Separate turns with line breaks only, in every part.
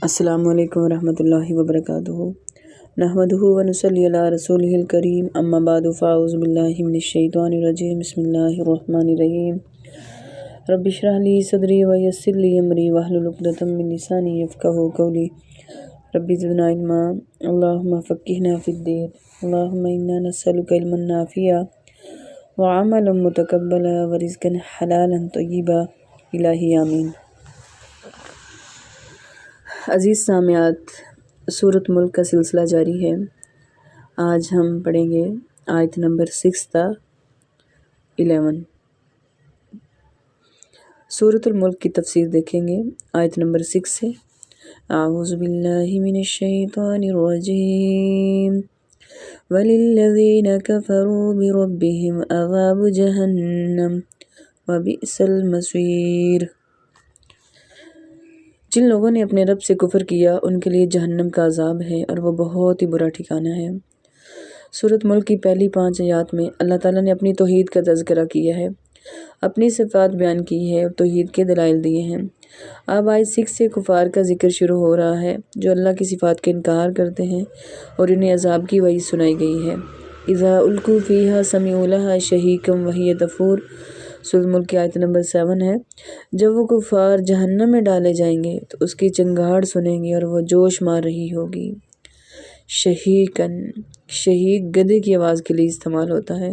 السلام علیکم ورحمۃ اللہ وبرکاتہ۔ نحمدہ ونصلی علی رسولہ الکریم، اما بعد فاعوذ باللہ من الشیطان الرجیم، بسم اللہ الرحمن الرحیم۔ رب اشرح لی صدری ویسر لی امری واحلل عقدۃ من لسانی یفقہوا قولی۔ رب زدنا علما، اللہم فقہنا فی الدین، اللہم انا نسألک علما نافعا وعملا متقبلا ورزقا حلالا طیبا، الہی آمین۔ عزیز سامعات، سورۃ ملک کا سلسلہ جاری ہے۔ آج ہم پڑھیں گے آیت نمبر 6 تا 11۔ سورۃ الملک کی تفسیر دیکھیں گے آیت نمبر 6 سے۔ اعوذ باللہ من الشیطان الرجیم، وَلِلَّذِينَ كَفَرُوا بِرَبِّهِمْ عَذَابُ جَهَنَّمَ وَبِئْسَ الْمَصِيرُ۔ جن لوگوں نے اپنے رب سے کفر کیا ان کے لیے جہنم کا عذاب ہے اور وہ بہت ہی برا ٹھکانہ ہے۔ سورۃ ملک کی پہلی 5 آیات میں اللہ تعالیٰ نے اپنی توحید کا تذکرہ کیا ہے، اپنی صفات بیان کی ہے اور توحید کے دلائل دیے ہیں۔ اب آیت 6 سے کفار کا ذکر شروع ہو رہا ہے جو اللہ کی صفات کا انکار کرتے ہیں اور انہیں عذاب کی وعید سنائی گئی ہے۔ اذا القوا فیہا سمعوا لہا شہیقا وہی تفور۔ سورۃ ملک کی آیت نمبر 7 ہے۔ جب وہ کفار جہنم میں ڈالے جائیں گے تو اس کی چنگاڑ سنیں گے اور وہ جوش مار رہی ہوگی۔ شہیقاً، شہیق گدھے کی آواز کے لیے استعمال ہوتا ہے۔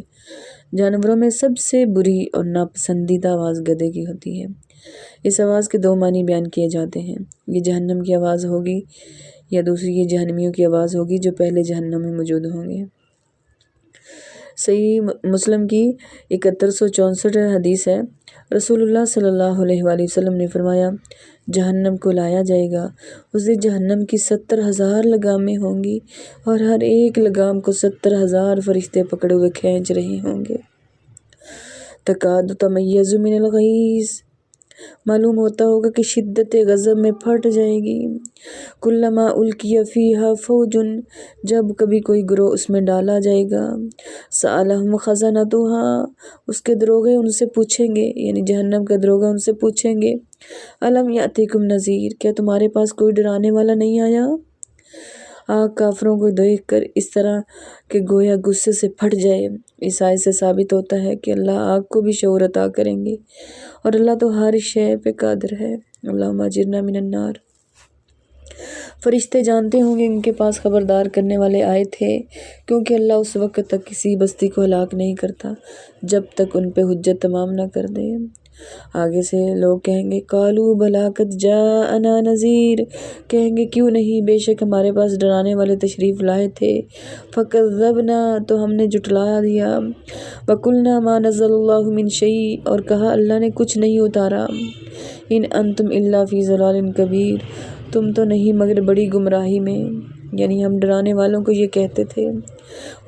جانوروں میں سب سے بری اور ناپسندیدہ آواز گدھے کی ہوتی ہے۔ اس آواز کے 2 معنی بیان کیے جاتے ہیں، یہ جہنم کی آواز ہوگی یا دوسری یہ جہنمیوں کی آواز ہوگی جو پہلے جہنم میں موجود ہوں گے۔ صحیح مسلم کی 7164 حدیث ہے، رسول اللہ صلی اللہ علیہ وآلہ وسلم نے فرمایا، جہنم کو لایا جائے گا، اس دن جہنم کی 70,000 لگامیں ہوں گی اور ہر ایک لگام کو 70,000 فرشتے پکڑے ہوئے کھینچ رہے ہوں گے۔ تکاد تمیز من الغیظ، معلوم ہوتا ہوگا کہ شدت غضب میں پھٹ جائے گی۔ کلما القی فیہا فوج، جب کبھی کوئی گروہ اس میں ڈالا جائے گا، سألہم خزنتہا، اس کے دروغے ان سے پوچھیں گے، یعنی جہنم کا دروغہ ان سے پوچھیں گے، الم یأتیکم نذیر، کیا تمہارے پاس کوئی ڈرانے والا نہیں آیا؟ آگ کافروں کو دیکھ کر اس طرح کہ گویا غصے سے پھٹ جائے۔ اس آیت سے ثابت ہوتا ہے کہ اللہ آگ کو بھی شعور عطا کریں گے اور اللہ تو ہر شے پہ قادر ہے۔ اللہم اجرنا من النار۔ فرشتے جانتے ہوں گے ان کے پاس خبردار کرنے والے آئے تھے، کیونکہ اللہ اس وقت تک کسی بستی کو ہلاک نہیں کرتا جب تک ان پہ حجت تمام نہ کر دے۔ آگے سے لوگ کہیں گے، قالوا بلی قد جاءنا نذیر، کہیں گے کیوں نہیں، بے شک ہمارے پاس ڈرانے والے تشریف لائے تھے۔ فکذبنا، تو ہم نے جھٹلا دیا۔ وقلنا ما نزل اللہ من شیء، اور کہا اللہ نے کچھ نہیں اتارا۔ ان انتم الا فی ضلال کبیر، تم تو نہیں مگر بڑی گمراہی میں، یعنی ہم ڈرانے والوں کو یہ کہتے تھے۔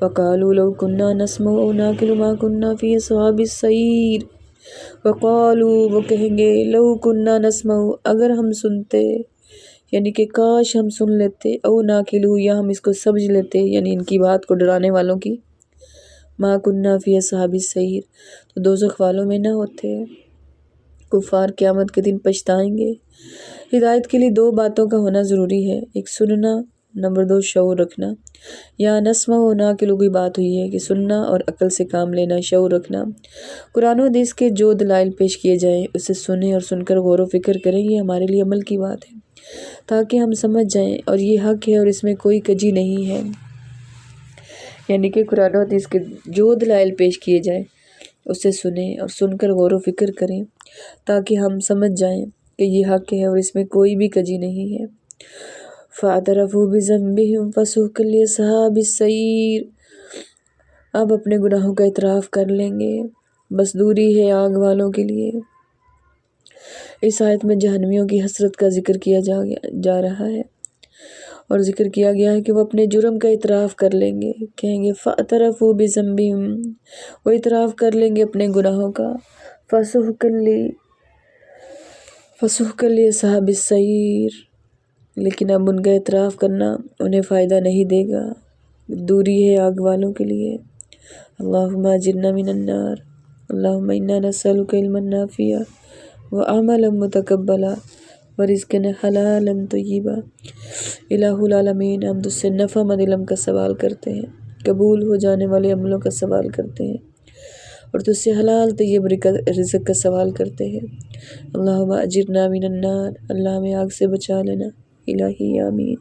وقالوا لو کنا نسمع او نعقل ما کنا فی اصحاب السعیر، وقالوا، وہ کہیں گے، لو کنا نسمع، اگر ہم سنتے، یعنی کہ کاش ہم سن لیتے، او نعقل، یا ہم اس کو سمجھ لیتے، یعنی ان کی بات کو ڈرانے والوں کی، ما کنا فی اصحاب السعیر، تو دوزخ والوں میں نہ ہوتے۔ کفار قیامت کے دن پچھتائیں گے۔ ہدایت کے لیے 2 باتوں کا ہونا ضروری ہے، ایک سننا، نمبر 2 شعور رکھنا۔ یا نسمع و نعقل کی بات ہوئی ہے کہ سننا اور عقل سے کام لینا، شعور رکھنا۔ قرآن و حدیث کے جو دلائل پیش کیے جائیں اسے سنیں اور سن کر غور و فکر کریں، یہ ہمارے لیے عمل کی بات ہے تاکہ ہم سمجھ جائیں اور یہ حق ہے اور اس میں کوئی کجی نہیں ہے، یعنی کہ قرآن و حدیث کے جو دلائل پیش کیے جائیں اسے سنیں اور سن کر غور و فکر کریں تاکہ ہم سمجھ جائیں کہ یہ حق ہے اور اس میں کوئی بھی کجی نہیں ہے۔ فَاعْتَرَفُوا بِذَنبِهِمْ فَسُحْقًا لِّأَصْحَابِ السَّعِيرِ، اب اپنے گناہوں کا اعتراف کر لیں گے، بس دوری ہے آگ والوں کے لیے۔ اس آیت میں جہنمیوں کی حسرت کا ذکر کیا جا رہا ہے اور ذکر کیا گیا ہے کہ وہ اپنے جرم کا اعتراف کر لیں گے، کہیں گے فَاعْتَرَفُوا بِذَنبِهِمْ، وہ اعتراف کر لیں گے اپنے گناہوں کا، فَسُحْقًا لِّأَصْحَابِ السَّعِيرِ، لیکن اب ان کا اعتراف کرنا انہیں فائدہ نہیں دے گا، دوری ہے آگ والوں کے لیے۔ اللہم اجرنا من النار، اللہم انا نسألک علما نافعا وعملا متقبلا ورزقنا حلالا طیبا۔ الہ العالمین، ہم تجھ سے نفع مند علم کا سوال کرتے ہیں، قبول ہو جانے والے عملوں کا سوال کرتے ہیں، اور تجھ سے حلال طیب رزق کا سوال کرتے ہیں۔ اللہم اجرنا من النار، اللہ ہمیں آگ سے بچا لینا، الہی آمین۔